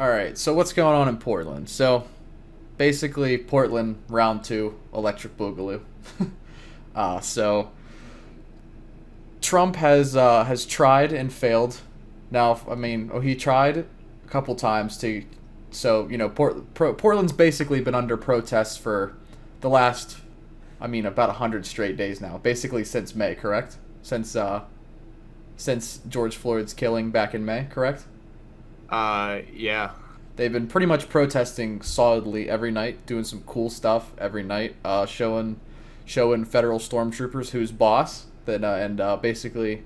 All right, so what's going on in Portland? So basically, Portland round two, electric boogaloo. So Trump has tried and failed. Now, I mean, he tried a couple times to. So Portland's basically been under protests for the last, I mean, about 100 straight days now. Basically since May, correct? Since George Floyd's killing back in May, correct? Yeah. They've been pretty much protesting solidly every night, doing some cool stuff every night, showing federal stormtroopers who's boss, and basically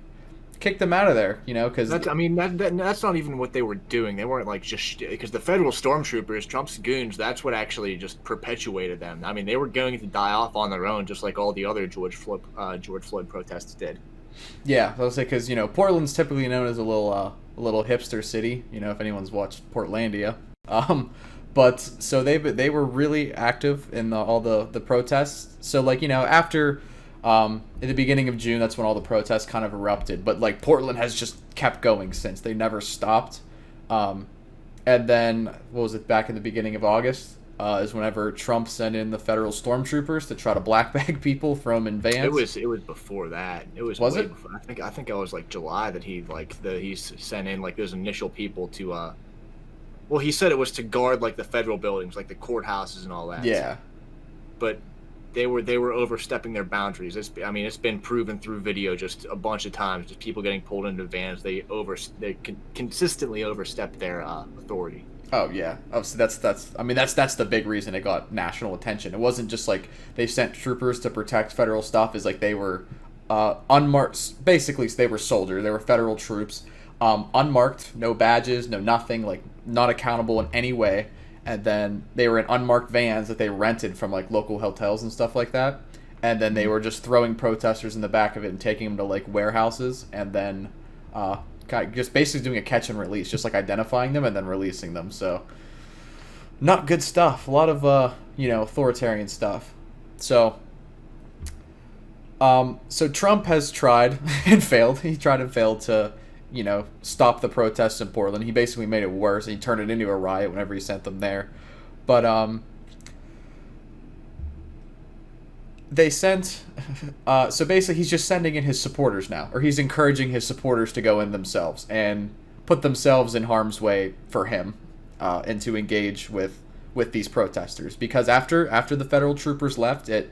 kick them out of there. Because That's, I mean, that's not even what they were doing. They weren't like just because the federal stormtroopers, Trump's goons, that's what actually just perpetuated them. I mean, they were going to die off on their own, just like all the other George Floyd protests did. yeah, I was say because Portland's typically known as a little hipster city. If anyone's watched Portlandia, but so they were really active in all the protests. So after in the beginning of June, that's when all the protests kind of erupted. But Portland has just kept going since. They never stopped. And then what was it? Back in the beginning of August is whenever Trump sent in the federal stormtroopers to try to black bag people from in vans. It was before that. It was Was way it? before. I think it was like July that he sent in like those initial people to well, he said it was to guard like the federal buildings, like the courthouses and all that. Yeah. But they were overstepping their boundaries. It's been proven through video just a bunch of times. Just people getting pulled into vans. They consistently overstep their authority. Oh yeah. Oh, so that's the big reason it got national attention. It wasn't just like they sent troopers to protect federal stuff. Is like they were unmarked. Basically, they were soldiers. They were federal troops, unmarked, no badges, no nothing. Like not accountable in any way. And then they were in unmarked vans that they rented from local hotels and stuff like that. And then they were just throwing protesters in the back of it and taking them to warehouses, and then just basically doing a catch and release, just identifying them and then releasing them. So not good stuff. A lot of authoritarian stuff. So Trump has tried and failed. He tried and failed to stop the protests in Portland. He basically made it worse. He turned it into a riot whenever he sent them there. But they sent so basically he's just sending in his supporters now, or he's encouraging his supporters to go in themselves and put themselves in harm's way for him, and to engage with these protesters, because after the federal troopers left, it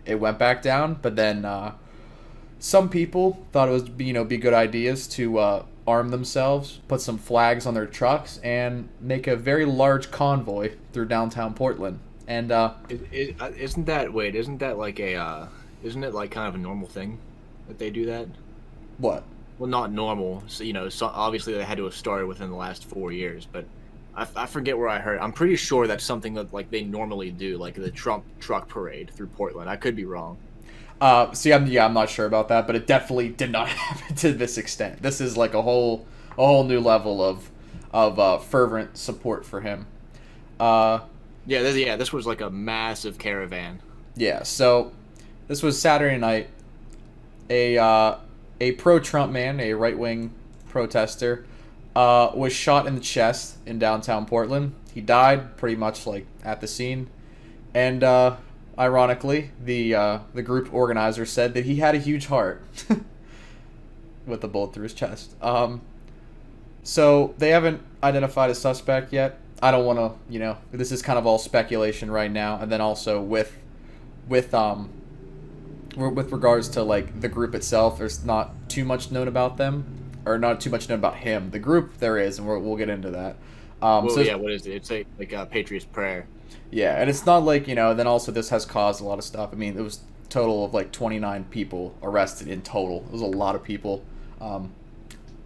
went back down. But then some people thought it would be good ideas to arm themselves, put some flags on their trucks, and make a very large convoy through downtown Portland. And Isn't it like kind of a normal thing that they do that? what? Well, not normal. So obviously they had to have started within the last 4 years, but I forget where I heard. I'm pretty sure that's something that they normally do, like the Trump truck parade through Portland. I could be wrong. I'm not sure about that, but it definitely did not happen to this extent. This is a whole new level of fervent support for him. This was like a massive caravan. Yeah, so this was Saturday night. A pro-Trump man, a right-wing protester, was shot in the chest in downtown Portland. He died pretty much at the scene, and ironically, the group organizer said that he had a huge heart with a bullet through his chest. So they haven't identified a suspect yet. I don't want to, this is kind of all speculation right now. And then also with regards to the group itself, there's not too much known about them, or not too much known about him. The group there is, and we'll get into that. What is it? It's like a Patriot's Prayer. Yeah, and it's not then also this has caused a lot of stuff. I mean, it was a total of 29 people arrested in total. It was a lot of people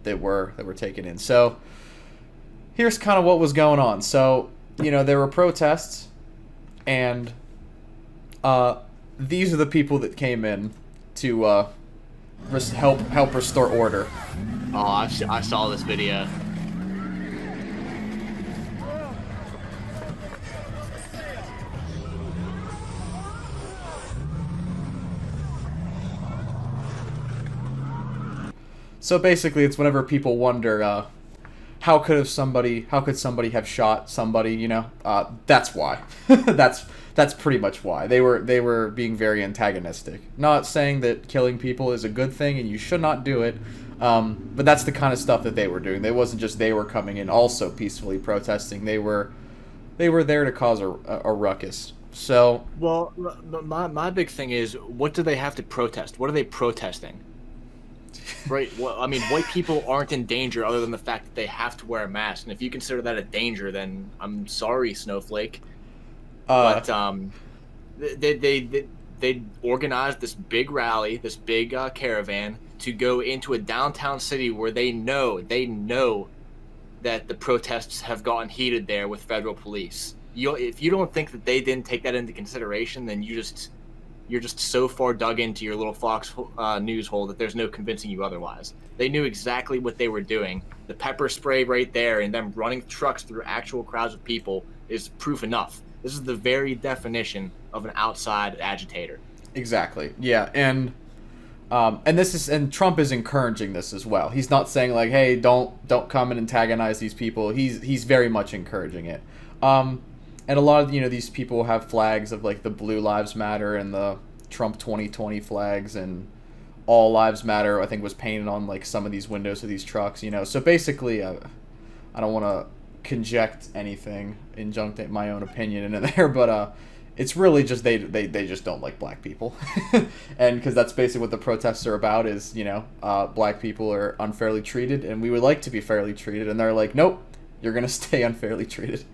that were taken in. So here's kind of what was going on. So, there were protests, and these are the people that came in to help restore order. Oh, I saw this video. So basically, it's whenever people wonder how could somebody have shot somebody, you know? That's why. That's pretty much why. They were being very antagonistic. Not saying that killing people is a good thing and you should not do it. But that's the kind of stuff that they were doing. It wasn't just they were coming in also peacefully protesting. They were there to cause a ruckus. So, Well, my big thing is, what do they have to protest? What are they protesting? Right. Well, I mean, white people aren't in danger other than the fact that they have to wear a mask. And if you consider that a danger, then I'm sorry, Snowflake. But they organized this big rally, this big caravan to go into a downtown city where they know that the protests have gotten heated there with federal police. If you don't think that they didn't take that into consideration, then you're just so far dug into your little Fox News hole that there's no convincing you otherwise. They knew exactly what they were doing. The pepper spray right there and them running trucks through actual crowds of people is proof enough. This is the very definition of an outside agitator. exactly. Yeah, and Trump is encouraging this as well. He's not saying like, "Hey, don't come and antagonize these people." He's very much encouraging it. And a lot of these people have flags of like the Blue Lives Matter and the Trump 2020 flags, and All Lives Matter I think was painted on like some of these windows of these trucks. So basically, I don't want to conject anything, injunct my own opinion in there, but it's really just they just don't like black people, and because that's basically what the protests are about is black people are unfairly treated and we would like to be fairly treated, and they're like, nope, you're gonna stay unfairly treated.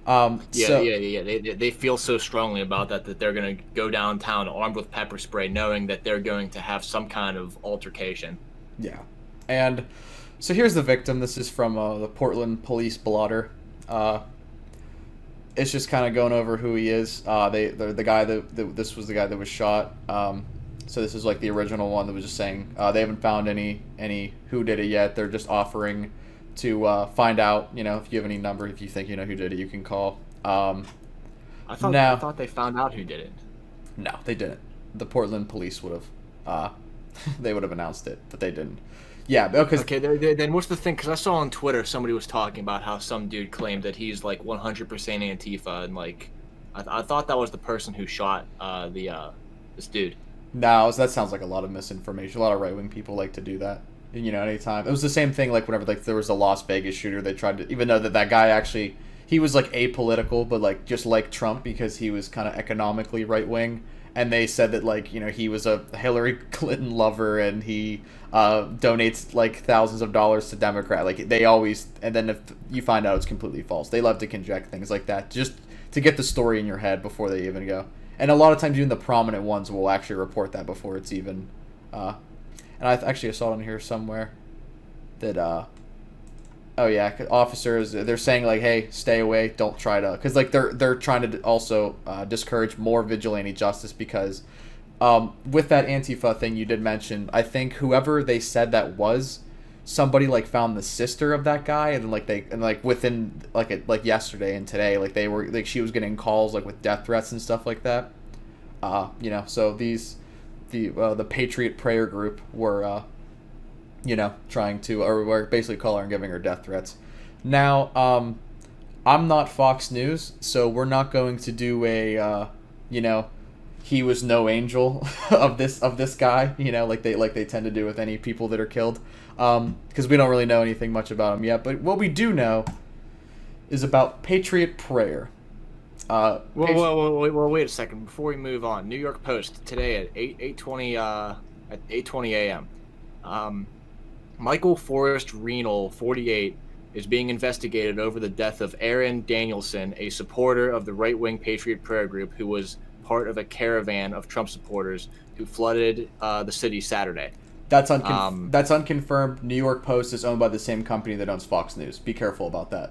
They feel so strongly about that they're going to go downtown armed with pepper spray, knowing that they're going to have some kind of altercation. Yeah, and so here's the victim. This is from the Portland police blotter. It's just kind of going over who he is. The guy this was the guy that was shot. So this is like the original one that was just saying they haven't found any who did it yet. They're just offering to find out, if you have any number, if you think you know who did it, you can call. I thought they found out who did it. No, they didn't. The Portland police would have, they would have announced it, but they didn't. Yeah, because okay. Then what's the thing? Because I saw on Twitter somebody was talking about how some dude claimed that he's like 100% Antifa, and like, I thought that was the person who shot this dude. No, that sounds like a lot of misinformation. A lot of right wing people like to do that. Anytime. It was the same thing like whenever like there was a Las Vegas shooter, they tried to, even though that guy actually, he was like apolitical, but like just like Trump because he was kind of economically right wing, and they said that like he was a Hillary Clinton lover and he donates like thousands of dollars to Democrat. Like they always, and then if you find out it's completely false, they love to conject things like that just to get the story in your head before they even go. And a lot of times even the prominent ones will actually report that before it's even and I saw it on here somewhere that, officers, they're saying, like, hey, stay away, don't try to, because, like, they're trying to also discourage more vigilante justice because with that Antifa thing you did mention, I think whoever they said that was, somebody, like, found the sister of that guy, and, like, within, like yesterday and today, like, they were, like, she was getting calls, like, with death threats and stuff like that. So the Patriot Prayer Group were, trying to, or were basically calling her and giving her death threats. Now, I'm not Fox News, so we're not going to do a, he was no angel of this guy, like they tend to do with any people that are killed, because we don't really know anything much about him yet. But what we do know is about Patriot Prayer. Wait a second. Before we move on, New York Post today at 8:20 a.m. Michael Forrest Renal, 48, is being investigated over the death of Aaron Danielson, a supporter of the right-wing Patriot Prayer Group who was part of a caravan of Trump supporters who flooded the city Saturday. That's unconfirmed. New York Post is owned by the same company that owns Fox News. Be careful about that.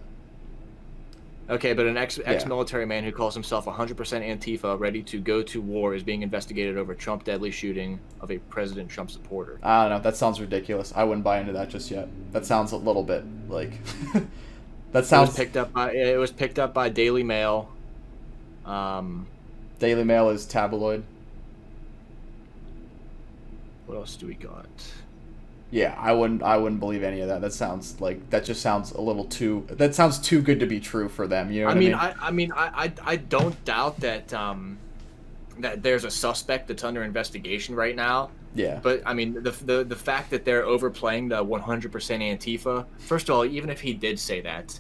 Okay, but an ex-military man who calls himself 100% Antifa, ready to go to war, is being investigated over Trump deadly shooting of a President Trump supporter. I don't know. That sounds ridiculous. I wouldn't buy into that just yet. That sounds a little bit like... that sounds... It was picked up by Daily Mail. Daily Mail is tabloid. What else do we got? Yeah, I wouldn't believe any of that. That just sounds a little too. That sounds too good to be true for them. You know what I mean? I don't doubt that that there's a suspect that's under investigation right now. Yeah. But I mean, the fact that they're overplaying the 100% Antifa. First of all, even if he did say that,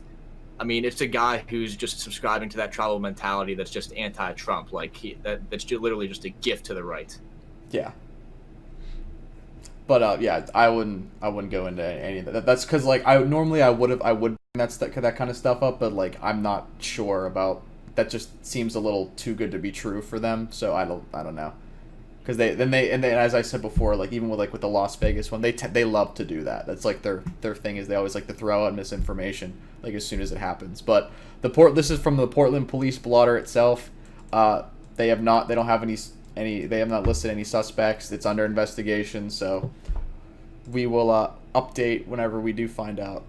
I mean, it's a guy who's just subscribing to that tribal mentality that's just anti-Trump. Like that's literally just a gift to the right. Yeah. But yeah, I wouldn't go into any of that. That's because like I would bring that kind of stuff up, but like I'm not sure about that. Just seems a little too good to be true for them. So I don't know. Because and as I said before, like even with the Las Vegas one, they love to do that. That's like their thing is they always like to throw out misinformation like as soon as it happens. But this is from the Portland police blotter itself. They have not listed any suspects. It's under investigation, so we will update whenever we do find out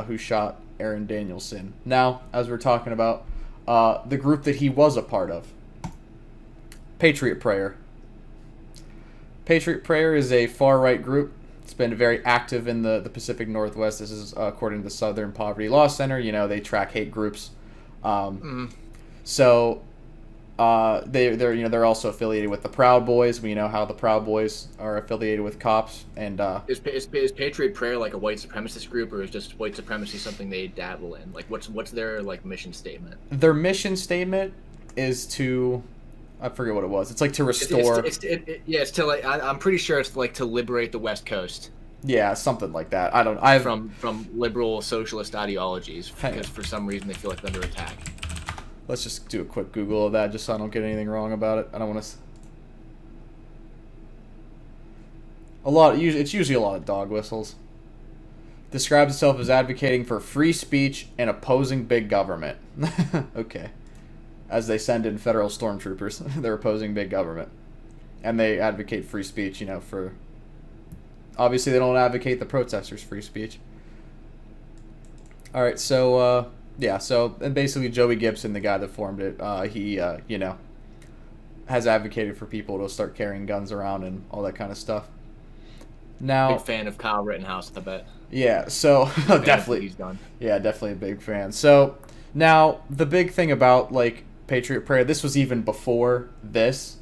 who shot Aaron Danielson. Now, as we're talking about the group that he was a part of, Patriot Prayer. Patriot Prayer is a far-right group. It's been very active in the Pacific Northwest. This is according to the Southern Poverty Law Center. You know, they track hate groups. So they're also affiliated with the Proud Boys. We know how the Proud Boys are affiliated with cops. And is Patriot Prayer like a white supremacist group, or is just white supremacy something they dabble in? Like, what's their like mission statement? Their mission statement is to, I forget what it was. It's like to restore. It's to like I'm pretty sure it's like to liberate the West Coast. Yeah, something like that. From liberal socialist ideologies, because for some reason they feel like they're under attack. Let's just do a quick Google of that, just so I don't get anything wrong about it. I don't want to. It's usually a lot of dog whistles. Describes itself as advocating for free speech and opposing big government. Okay. As they send in federal stormtroopers, they're opposing big government, and they advocate free speech. You know, for obviously they don't advocate the protesters' free speech. All right, so and basically Joey Gibson, the guy that formed it, he has advocated for people to start carrying guns around and all that kind of stuff. Now, big fan of Kyle Rittenhouse, I bet. Yeah, so definitely, he's done. Yeah, definitely a big fan. So now the big thing about like Patriot Prayer, this was even before this.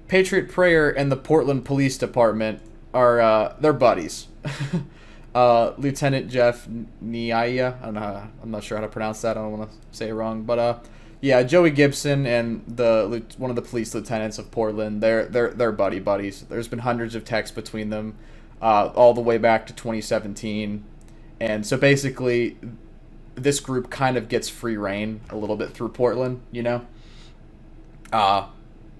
Patriot Prayer and the Portland Police Department are they're buddies. Lieutenant Jeff Niaya, I'm not sure how to pronounce that. I don't want to say it wrong, but yeah, Joey Gibson and one of the police lieutenants of Portland, they're buddies. There's been hundreds of texts between them, all the way back to 2017, and so basically, this group kind of gets free reign a little bit through Portland, you know.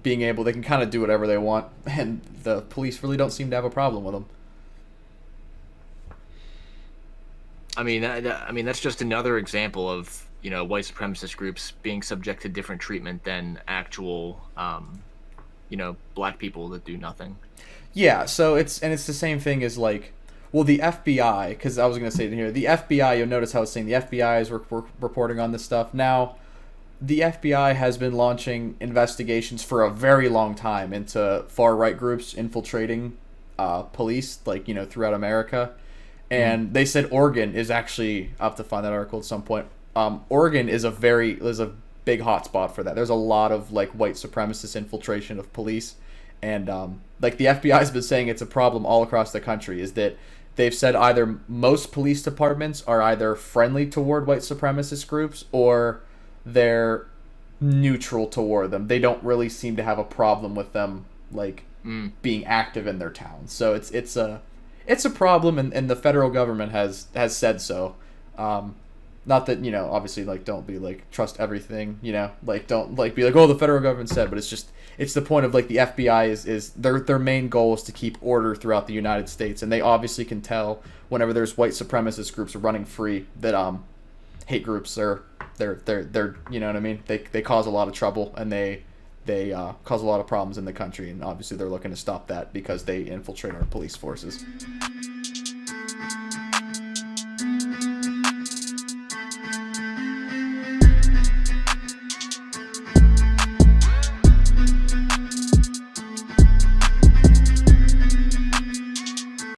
They can kind of do whatever they want, and the police really don't seem to have a problem with them. I mean, that's just another example of white supremacist groups being subject to different treatment than actual, black people that do nothing. Yeah, so it's the same thing as like, well, the FBI, because I was going to say it here, the FBI, you'll notice how it's saying the FBI is reporting on this stuff. Now, the FBI has been launching investigations for a very long time into far-right groups infiltrating police, like, throughout America. And they said Oregon is actually, I'll have to find that article at some point. Oregon is a big hotspot for that. There's a lot of like white supremacist infiltration of police, and like the FBI has been saying it's a problem all across the country. Is that they've said either most police departments are either friendly toward white supremacist groups or they're neutral toward them. They don't really seem to have a problem with them like being active in their town. So it's a problem, and the federal government has said so. Not that, obviously, like, don't be, like, trust everything, like, don't, like, be like, oh, the federal government said, but it's the point of, like, the FBI is their main goal is to keep order throughout the United States, and they obviously can tell whenever there's white supremacist groups running free that, hate groups they're you know what I mean? They cause a lot of trouble, and they cause a lot of problems in the country, and obviously they're looking to stop that because they infiltrate our police forces.